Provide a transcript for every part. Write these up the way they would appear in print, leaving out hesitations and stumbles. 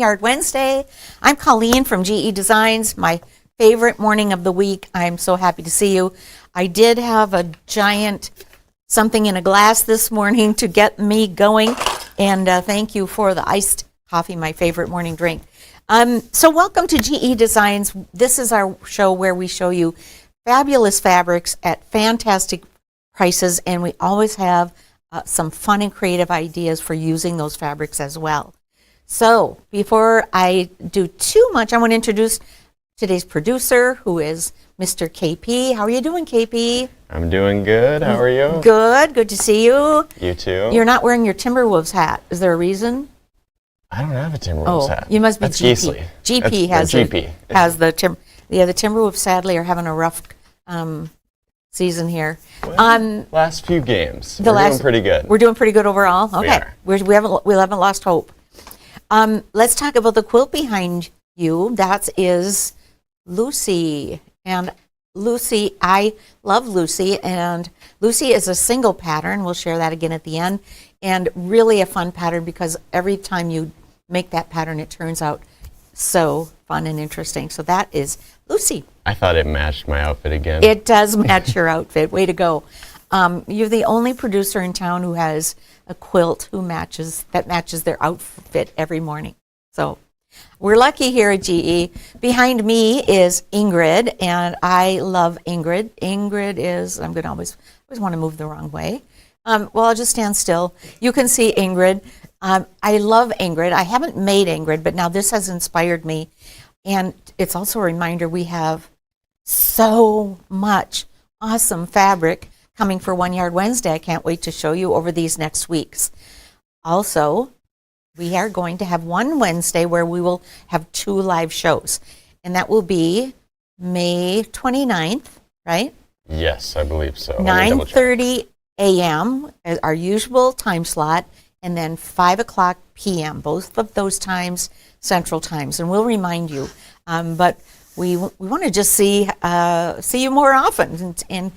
Yard Wednesday. I'm Colleen from GE Designs, my favorite morning of the week. I'm so happy to see you. I did have a giant something in a glass this morning to get me going, and thank you for the iced coffee, my favorite morning drink. So welcome to GE Designs. This is our show where we show you fabulous fabrics at fantastic prices, and we always have some fun and creative ideas for using those fabrics as well. So before I do too much, I want to introduce today's producer, who is Mr. KP. How are you doing, KP? I'm doing good. How are you? Good. Good to see you. You too. You're not wearing your Timberwolves hat. Is there a reason? I don't have a Timberwolves hat. You must be That's GP. Geesley. GP has the Timberwolves sadly are having a rough season here. Well, last few games. We're doing pretty good. We're doing pretty good overall. Okay. We are. We haven't lost hope. Let's talk about the quilt behind you. That is Lucy. And Lucy, I love Lucy, and Lucy is a single pattern. We'll share that again at the end. And really a fun pattern because every time you make that pattern, it turns out so fun and interesting. So that is Lucy. I thought it matched my outfit again. It does match your outfit. Way to go. You're the only producer in town who has a quilt that matches their outfit every morning. So we're lucky here at GE. Behind me is Ingrid, and I love Ingrid. Ingrid is, I'm going to always want to move the wrong way. Well, I'll just stand still. You can see Ingrid. I love Ingrid. I haven't made Ingrid, but now this has inspired me. And it's also a reminder we have so much awesome fabric coming for One Yard Wednesday. I can't wait to show you over these next weeks. Also, we are going to have one Wednesday where we will have 2 live shows. And that will be May 29th, right? Yes, I believe so. 9:30 a.m. as our usual time slot, and then 5 o'clock p.m., both of those times, Central Times. And we'll remind you. But we want to just see you more often. And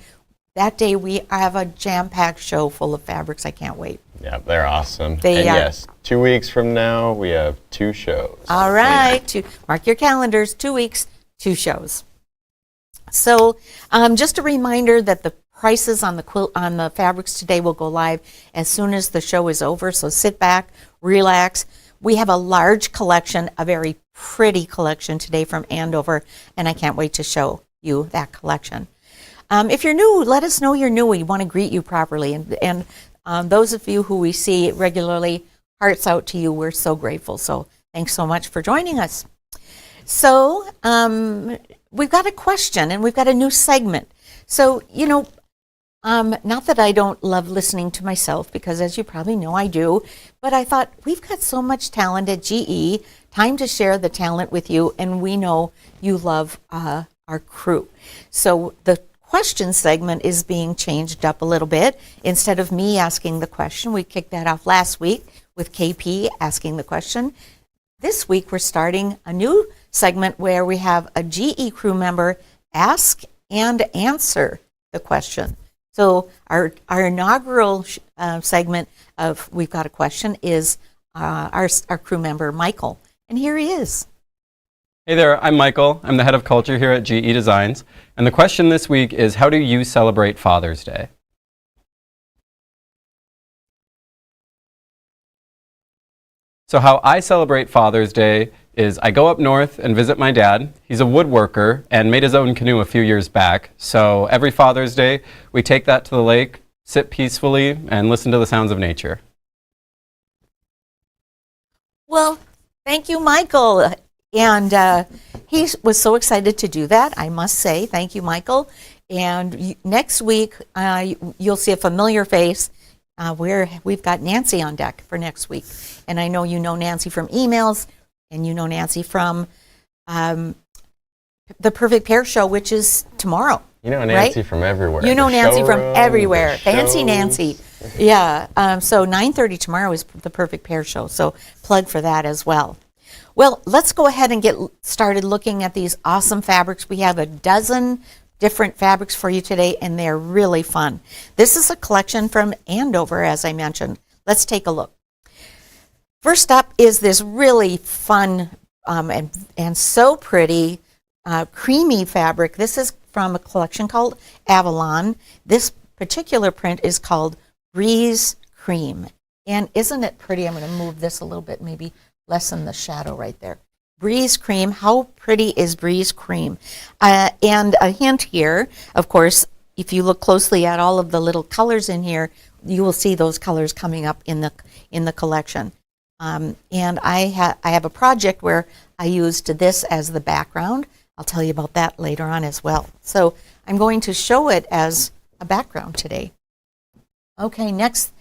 that day we have a jam-packed show full of fabrics. I can't wait. Yeah, they're awesome. Yes, 2 weeks from now we have 2 shows. All right, mark your calendars. 2 weeks, 2 shows. So just a reminder that the prices on the fabrics today will go live as soon as the show is over. So sit back, relax. We have a large collection, a very pretty collection today from Andover, and I can't wait to show you that collection. If you're new, let us know you're new. We want to greet you properly. And those of you who we see regularly, hearts out to you. We're so grateful. So thanks so much for joining us. So we've got a question, and we've got a new segment. So, not that I don't love listening to myself, because as you probably know, I do. But I thought, we've got so much talent at GE, time to share the talent with you. And we know you love our crew. So the question segment is being changed up a little bit. Instead of me asking the question, we kicked that off last week with KP asking the question. This week we're starting a new segment where we have a GE crew member ask and answer the question. So our inaugural segment of We've Got a Question is our crew member, Michael. And here he is. Hey there, I'm Michael. I'm the head of culture here at GE Designs. And the question this week is, how do you celebrate Father's Day? So how I celebrate Father's Day is I go up north and visit my dad. He's a woodworker and made his own canoe a few years back. So every Father's Day, we take that to the lake, sit peacefully, and listen to the sounds of nature. Well, thank you, Michael. And he was so excited to do that, I must say. Thank you, Michael. And next week, you'll see a familiar face. We've got Nancy on deck for next week. And I know you know Nancy from emails, and you know Nancy from the Perfect Pair Show, which is tomorrow. You know Nancy from everywhere. You know Nancy from everywhere. Fancy Nancy. Yeah. So 9:30 tomorrow is the Perfect Pair Show. So plug for that as well. Well, let's go ahead and get started looking at these awesome fabrics. We have a dozen different fabrics for you today, and they're really fun. This is a collection from Andover, as I mentioned. Let's take a look. First up is this really fun and so pretty creamy fabric. This is from a collection called Avalon. This particular print is called Breeze Cream. And isn't it pretty? I'm going to move this a little bit, maybe lessen the shadow right there. Breeze Cream. How pretty is Breeze Cream? And a hint here, of course, if you look closely at all of the little colors in here, you will see those colors coming up in the collection. And I have a project where I used this as the background. I'll tell you about that later on as well. So I'm going to show it as a background today. Okay, next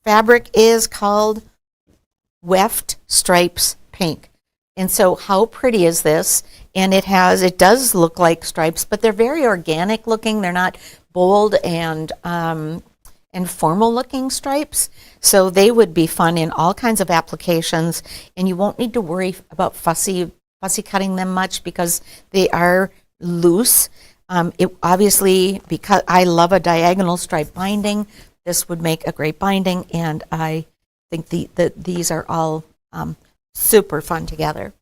fabric is called Weft Stripes Pink. And so how pretty is this? And it does look like stripes, but they're very organic looking. They're not bold and formal looking stripes. So they would be fun in all kinds of applications, and you won't need to worry about fussy cutting them much because they are loose. Obviously, because I love a diagonal stripe binding, this would make a great binding, and I think these are all super fun together.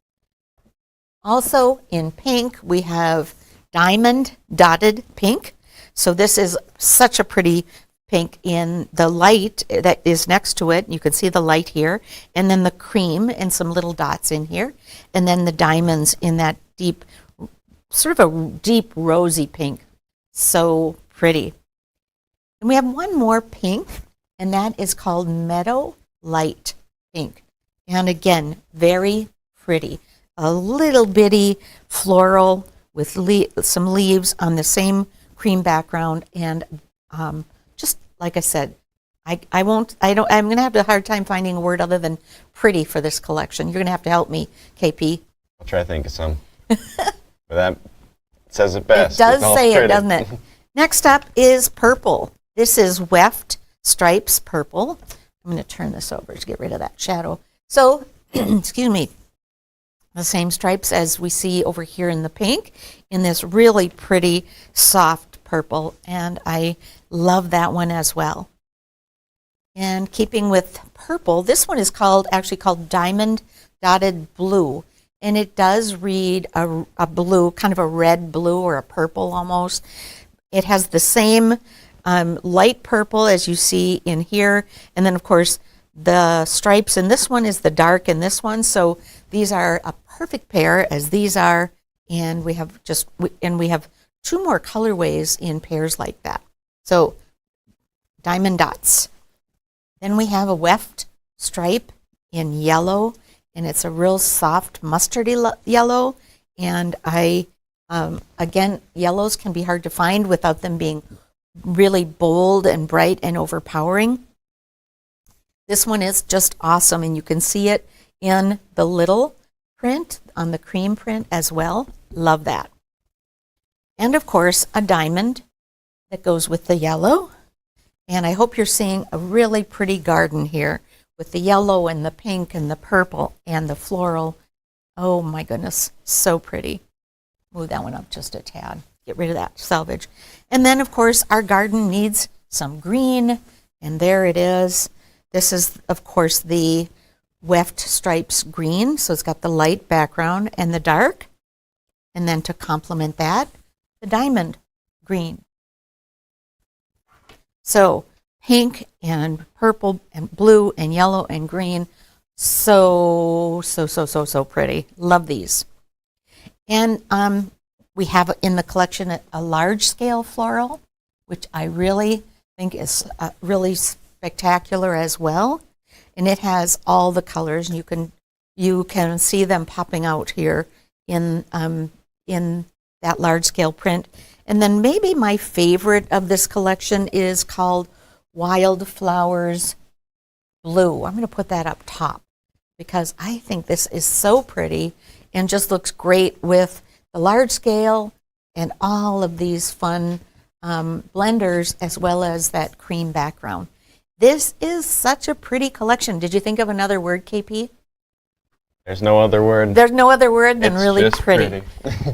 Also in pink, we have diamond dotted pink. So this is such a pretty pink in the light that is next to it. You can see the light here, and then the cream and some little dots in here, and then the diamonds in that deep, sort of a deep rosy pink. So pretty. And we have one more pink, and that is called Meadow Light Pink. And again, very pretty. A little bitty floral with some leaves on the same cream background, and just like I said, I'm going to have a hard time finding a word other than pretty for this collection. You're going to have to help me, KP. I'll try to think of some. But that says it best. It does say pretty. it, doesn't it? Next up is purple. This is Weft Stripes Purple. I'm going to turn this over to get rid of that shadow. So, excuse me, the same stripes as we see over here in the pink, in this really pretty soft purple, and I love that one as well. And keeping with purple, this one is actually called Diamond Dotted Blue, and it does read a blue, kind of a red blue or a purple almost. It has the same light purple as you see in here, and then of course the stripes in this one is the dark in this one, so these are a perfect pair as these are, and we have two more colorways in pairs like that. So diamond dots. Then we have a weft stripe in yellow, and it's a real soft mustardy yellow, and again, yellows can be hard to find without them being really bold and bright and overpowering. This one is just awesome, and you can see it in the little print, on the cream print as well. Love that. And of course, a diamond that goes with the yellow. And I hope you're seeing a really pretty garden here with the yellow and the pink and the purple and the floral. Oh my goodness, so pretty. Move that one up just a tad. Get rid of that salvage. And then, of course, our garden needs some green, and there it is. This is, of course, the Weft Stripes green, so it's got the light background and the dark. And then to complement that, the diamond green. So pink and purple and blue and yellow and green. So pretty. Love these. And we have in the collection a large scale floral, which I really think is really spectacular as well. And it has all the colors, and you can see them popping out here in that large scale print. And then maybe my favorite of this collection is called Wildflowers Blue. I'm going to put that up top because I think this is so pretty and just looks great with the large scale and all of these fun blenders as well as that cream background. This is such a pretty collection. Did you think of another word, KP? There's no other word. There's no other word than It's really just pretty.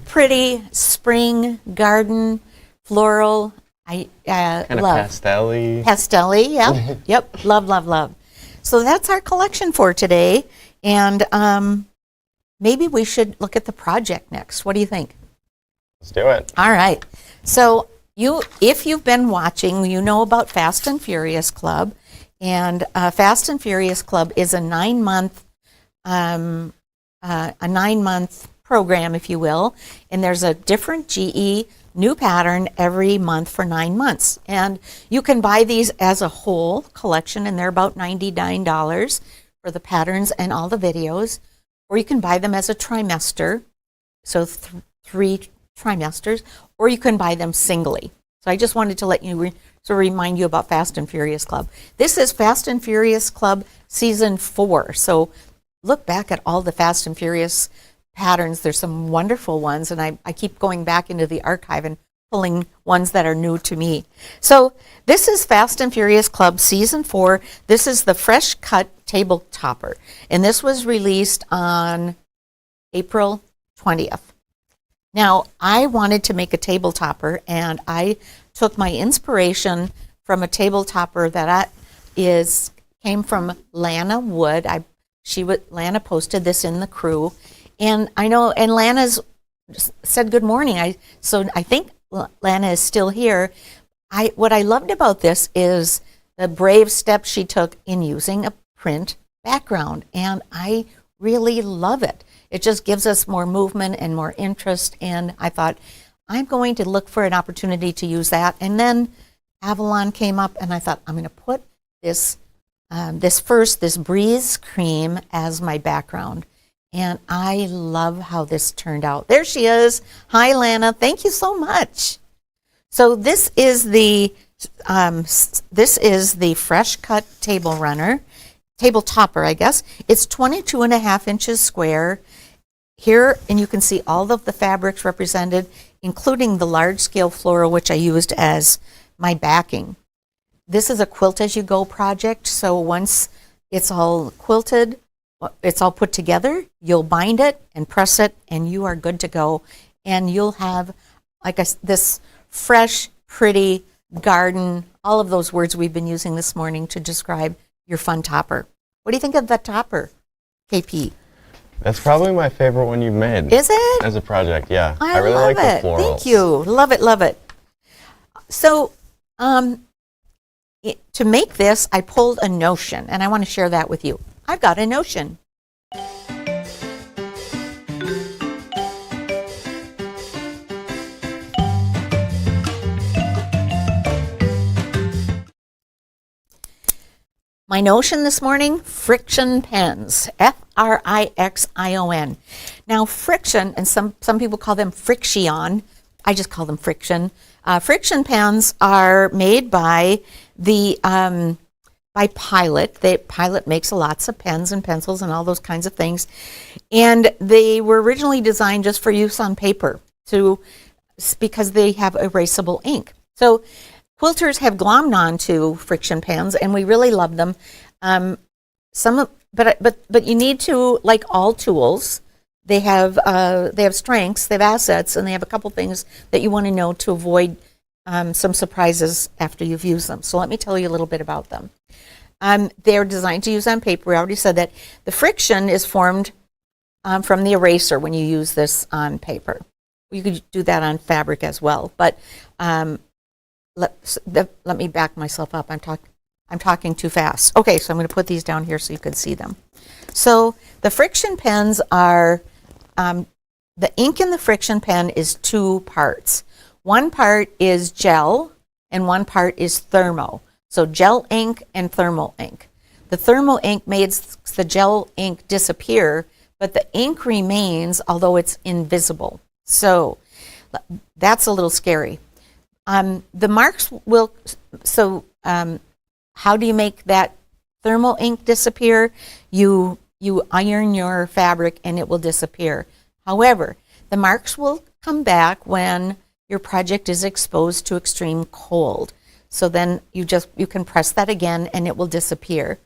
Pretty, spring, garden, floral. I Kind of love. pastel-y. Pastel-y, yeah. Yep, love, love, love. So that's our collection for today. And maybe we should look at the project next. What do you think? Let's do it. All right. So if you've been watching, you know about Fast and Furious Club. And Fast and Furious Club is a 9-month program, if you will. And there's a different GE new pattern every month for 9 months. And you can buy these as a whole collection, and they're about $99 for the patterns and all the videos. Or you can buy them as a trimester, so 3 trimesters, or you can buy them singly. So I just wanted to let you remind you about Fast and Furious Club. This is Fast and Furious Club Season 4. So look back at all the Fast and Furious patterns. There's some wonderful ones, and I keep going back into the archive and pulling ones that are new to me. So this is Fast and Furious Club Season 4. This is the Fresh Cut Table Topper, and this was released on April 20th. Now, I wanted to make a table topper, and I took my inspiration from a table topper that came from Lana Wood. Lana posted this in the crew, and I know, and Lana's said good morning. So I think Lana is still here. What I loved about this is the brave step she took in using a print background, and I really love it. It just gives us more movement and more interest, and I thought, I'm going to look for an opportunity to use that. And then Avalon came up, and I thought, I'm going to put this Breeze Cream as my background. And I love how this turned out. There she is. Hi, Lana. Thank you so much. So this is the Fresh Cut Table Topper, I guess. It's 22.5 inches square. Here, and you can see all of the fabrics represented, including the large-scale floral, which I used as my backing. This is a quilt-as-you-go project, so once it's all quilted, it's all put together, you'll bind it and press it, and you are good to go. And you'll have this fresh, pretty garden, all of those words we've been using this morning to describe your fun topper. What do you think of that topper, KP? That's probably my favorite one you've made. Is it? As a project, yeah. I really love like the it. florals. Thank you. Love it, love it. So to make this, I pulled a notion, and I want to share that with you. I've got a notion. My notion this morning, Frixion pens, Frixion. Now Frixion, and some people call them Frixion, I just call them Frixion. Frixion pens are made by Pilot. Pilot makes lots of pens and pencils and all those kinds of things. And they were originally designed just for use on paper because they have erasable ink. So quilters have glommed on to Frixion pens, and we really love them. But you need to, like all tools, they have strengths, they have assets, and they have a couple things that you want to know to avoid some surprises after you've used them. So let me tell you a little bit about them. They're designed to use on paper. We already said that. The friction is formed from the eraser when you use this on paper. You could do that on fabric as well, but let me back myself up. I'm talking too fast. Okay, so I'm going to put these down here so you can see them. So the Frixion pens are, the ink in the Frixion pen is 2 parts. One part is gel and one part is thermo. So gel ink and thermal ink. The thermal ink makes the gel ink disappear, but the ink remains, although it's invisible. So that's a little scary. The marks will, how do you make that thermal ink disappear? You iron your fabric and it will disappear. However, the marks will come back when your project is exposed to extreme cold. So then you can press that again and it will disappear.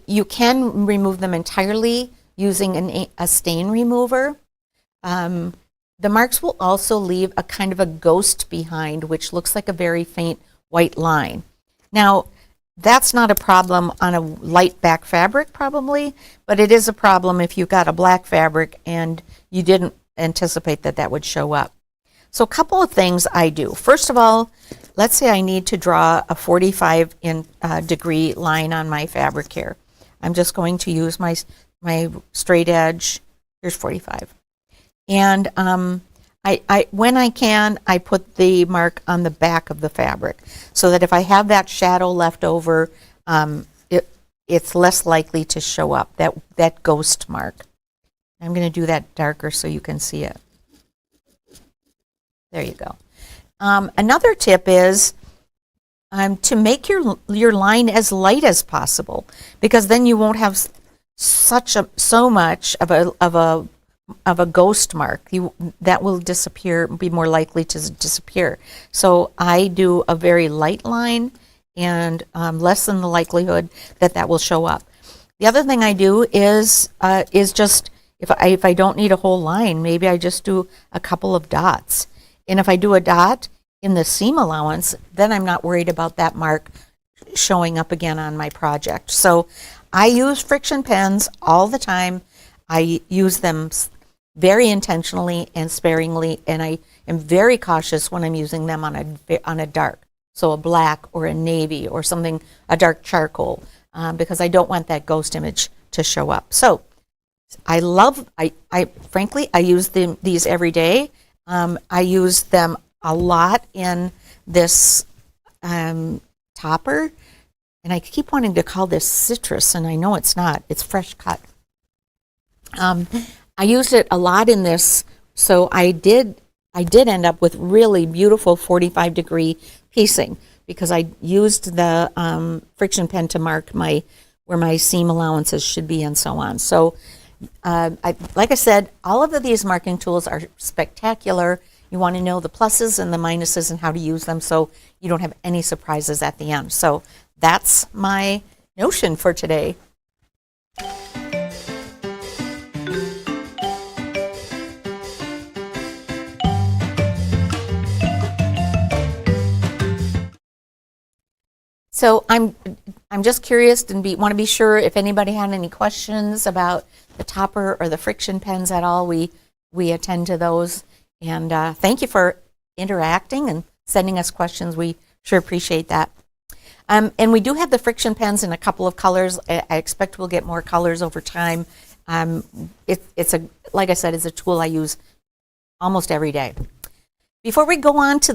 You can remove them entirely using a stain remover. The marks will also leave a kind of a ghost behind, which looks like a very faint white line. Now, that's not a problem on a light back fabric probably, but it is a problem if you've got a black fabric and you didn't anticipate that that would show up. So a couple of things I do. First of all, let's say I need to draw a 45 degree line on my fabric here. I'm just going to use my straight edge. Here's 45. And when I can, I put the mark on the back of the fabric so that if I have that shadow left over, it's less likely to show up, that ghost mark. I'm going to do that darker so you can see it. There you go. Another tip is to make your line as light as possible, because then you won't have so much of a ghost mark. That will disappear, be more likely to disappear. So I do a very light line and lessen the likelihood that will show up. The other thing I do is just if I don't need a whole line, maybe I just do a couple of dots. And if I do a dot in the seam allowance, then I'm not worried about that mark showing up again on my project. So I use Frixion pens all the time. I use them very intentionally and sparingly, and I am very cautious when I'm using them on a dark, so a black or a navy or something, a dark charcoal, because I don't want that ghost image to show up. So I frankly, I use these every day. I use them a lot in this topper, and I keep wanting to call this citrus, and I know it's not. It's fresh cut. I used it a lot in this, so I did end up with really beautiful 45 degree piecing because I used the Frixion pen to mark where my seam allowances should be and so on. So like I said, all of these marking tools are spectacular. You want to know the pluses and the minuses and how to use them so you don't have any surprises at the end. So that's my notion for today. So I'm just curious and want to be sure if anybody had any questions about the topper or the Frixion pens at all. We attend to those, and thank you for interacting and sending us questions. We sure appreciate that. And we do have the Frixion pens in a couple of colors. I expect we'll get more colors over time. Like I said, it's a tool I use almost every day. Before we go on to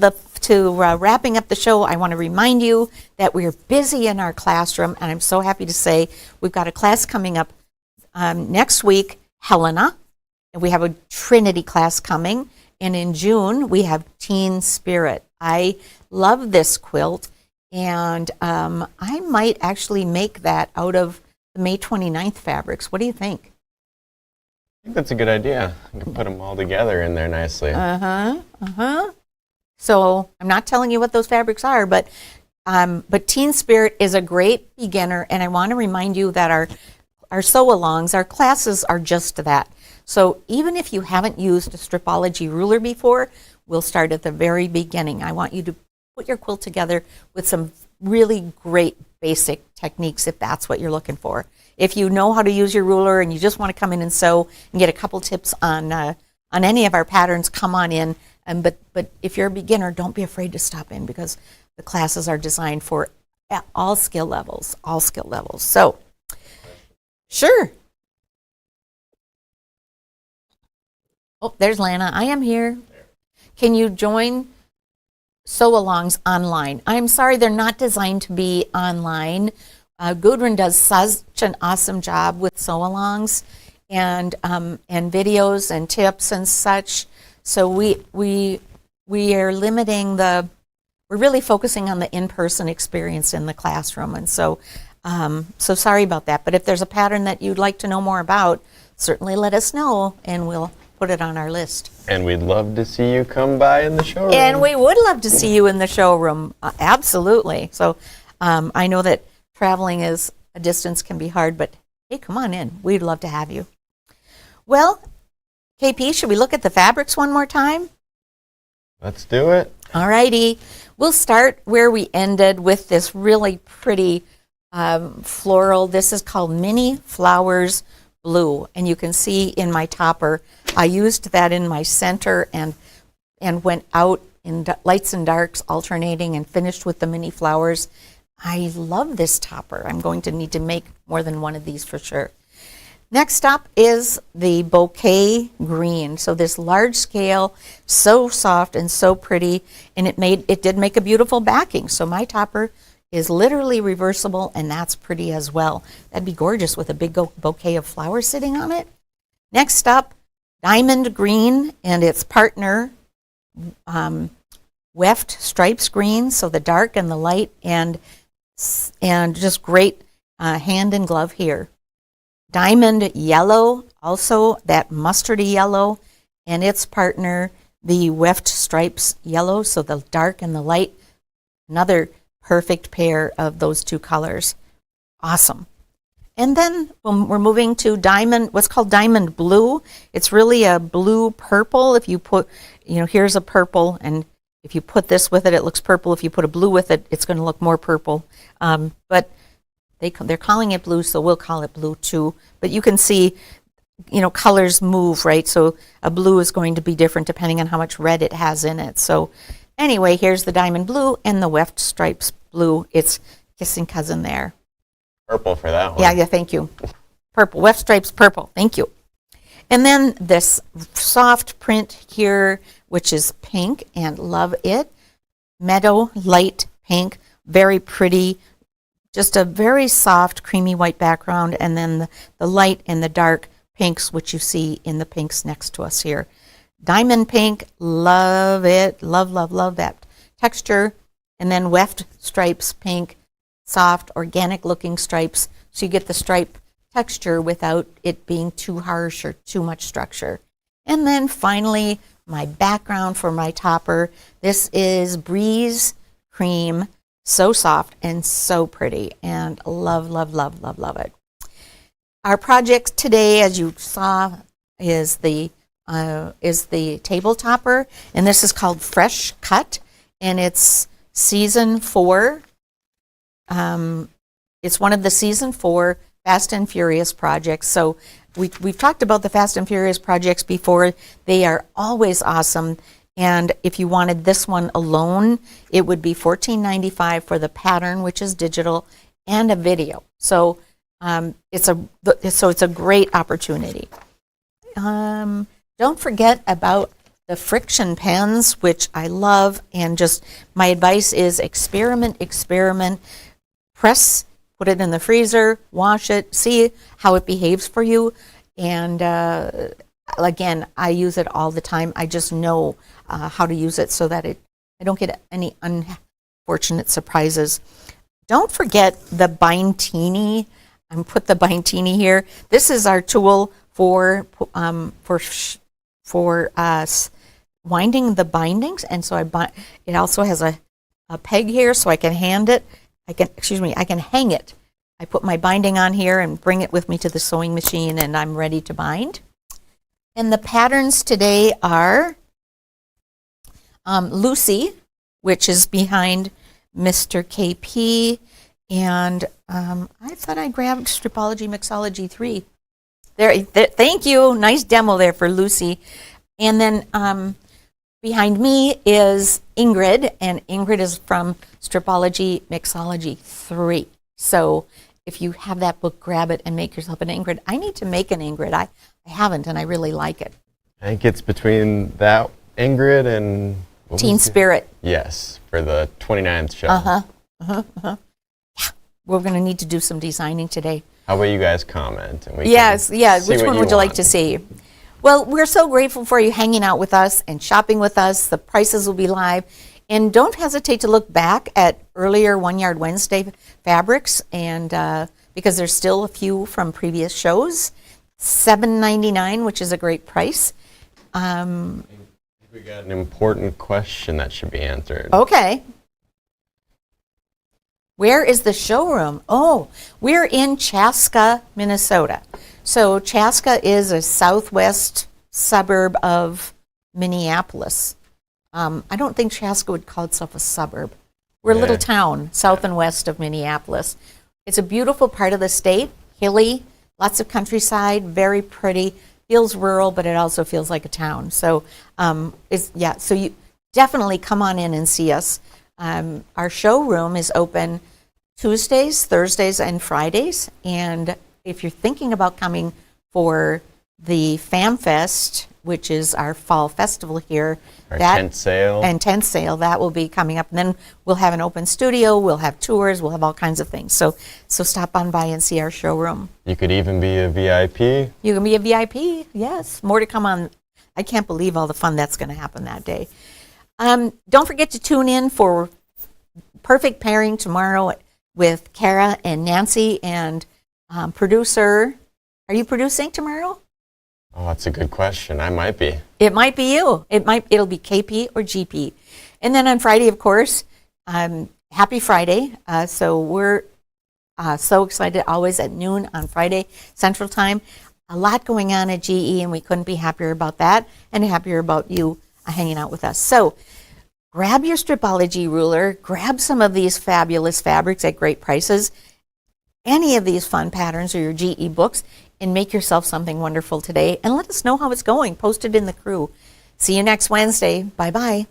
wrapping up the show, I want to remind you that we are busy in our classroom, and I'm so happy to say we've got a class coming up next week, Helena, and we have a Trinity class coming, and in June we have Teen Spirit. I love this quilt, and I might actually make that out of the May 29th fabrics. What do you think? I think that's a good idea. You can put them all together in there nicely. So I'm not telling you what those fabrics are, but Teen Spirit is a great beginner, and I want to remind you that our sew-alongs, our classes are just that. So even if you haven't used a Stripology ruler before, we'll start at the very beginning. I want you to put your quilt together with some really great basic techniques if that's what you're looking for. If you know how to use your ruler and you just want to come in and sew and get a couple tips on any of our patterns, come on in. But if you're a beginner, don't be afraid to stop in because the classes are designed for all skill levels, So, sure. Oh, there's Lana. I am here. Can you join sew-alongs online? I'm sorry, they're not designed to be online. Gudrun does such an awesome job with sew-alongs and videos and tips and such. So we are limiting we're really focusing on the in-person experience in the classroom. And so sorry about that. But if there's a pattern that you'd like to know more about, certainly let us know and we'll put it on our list. And we'd love to see you come by in the showroom. And we would love to see you in the showroom. Absolutely. So I know that traveling is a distance can be hard, but hey, come on in. We'd love to have you. Well, KP, should we look at the fabrics one more time? Let's do it. All righty. We'll start where we ended with this really pretty floral. This is called Mini Flowers Blue, and you can see in my topper, I used that in my center and went out in lights and darks alternating and finished with the mini flowers. I love this topper. I'm going to need to make more than one of these for sure. Next up is the bouquet green. So this large scale, so soft and so pretty, and it did make a beautiful backing. So my topper is literally reversible, and that's pretty as well. That'd be gorgeous with a big bouquet of flowers sitting on it. Next up, diamond green and its partner, weft stripes green, so the dark and the light, and just great hand and glove here. Diamond yellow, also that mustardy yellow, and its partner, the weft stripes yellow, so the dark and the light. Another perfect pair of those two colors. Awesome. And then we're moving to diamond, what's called diamond blue. It's really a blue purple. If you put, here's a purple, and if you put this with it, it looks purple. If you put a blue with it, it's going to look more purple. But they're calling it blue, so we'll call it blue too. But you can see, colors move, right? So a blue is going to be different depending on how much red it has in it. So anyway, here's the diamond blue and the weft stripes blue. It's kissing cousin there. Purple for that one. Yeah, thank you. Purple, weft stripes purple, thank you. And then this soft print here, which is pink, and love it. Meadow light pink, very pretty. Just a very soft, creamy white background, and then the light and the dark pinks, which you see in the pinks next to us here. Diamond pink, love it. Love, love, love that texture. And then weft stripes pink, soft, organic looking stripes. So you get the stripe texture without it being too harsh or too much structure. And then finally, my background for my topper. This is Breeze Cream. So soft and so pretty, and love, love, love, love, love it. Our project today, as you saw, is the table topper, and this is called Fresh Cut, and it's season 4. It's one of the season 4 Fast and Furious projects. So we've talked about the Fast and Furious projects before. They are always awesome. And if you wanted this one alone, it would be $14.95 for the pattern, which is digital, and a video. So it's a great opportunity. Don't forget about the Frixion pens, which I love. And just my advice is experiment, press, put it in the freezer, wash it, see how it behaves for you. And again, I use it all the time. I just know how to use it so that I don't get any unfortunate surprises. Don't forget the Bindtini. Put the Bindtini here. This is our tool for winding the bindings, and so it also has a peg here, so I can hang it. I I put my binding on here and bring it with me to the sewing machine, and I'm ready to bind. And the patterns today are Lucy, which is behind Mr. KP, and I thought I grabbed Stripology Mixology 3. There, thank you. Nice demo there for Lucy. And then behind me is Ingrid, and Ingrid is from Stripology Mixology 3. So if you have that book, grab it and make yourself an Ingrid. I need to make an Ingrid. I haven't, and I really like it. I think it's between that Ingrid and Teen Spirit. Yes, for the 29th show. Yeah, we're going to need to do some designing today. How about you guys comment? And Yes. Which one would you like to see? Well, we're so grateful for you hanging out with us and shopping with us. The prices will be live. And don't hesitate to look back at earlier One Yard Wednesday fabrics, and because there's still a few from previous shows. $7.99, which is a great price. I think we got an important question that should be answered. Okay. Where is the showroom? Oh, we're in Chaska, Minnesota. So Chaska is a southwest suburb of Minneapolis. I don't think Chaska would call itself a suburb. We're a little Yeah. town south and west of Minneapolis. It's a beautiful part of the state, hilly, lots of countryside, very pretty. Feels rural, but it also feels like a town. So, so you definitely come on in and see us. Our showroom is open Tuesdays, Thursdays, and Fridays. And if you're thinking about coming for the Fam Fest, which is our fall festival here, Our tent sale. and tent sale, that will be coming up. And then we'll have an open studio, we'll have tours, we'll have all kinds of things. So stop on by and see our showroom. You could even be a VIP. You can be a VIP, yes. More to come on. I can't believe all the fun that's going to happen that day. Don't forget to tune in for Perfect Pairing tomorrow with Kara and Nancy and producer. Are you producing tomorrow? Oh, that's a good question. I might be. It might be you. It'll be KP or GP. And then on Friday, of course, happy Friday. So we're so excited, always at noon on Friday Central Time. A lot going on at GE, and we couldn't be happier about that and happier about you hanging out with us. So grab your Stripology ruler, grab some of these fabulous fabrics at great prices, any of these fun patterns or your GE books, and make yourself something wonderful today. And let us know how it's going. Post it in the crew. See you next Wednesday. Bye-bye.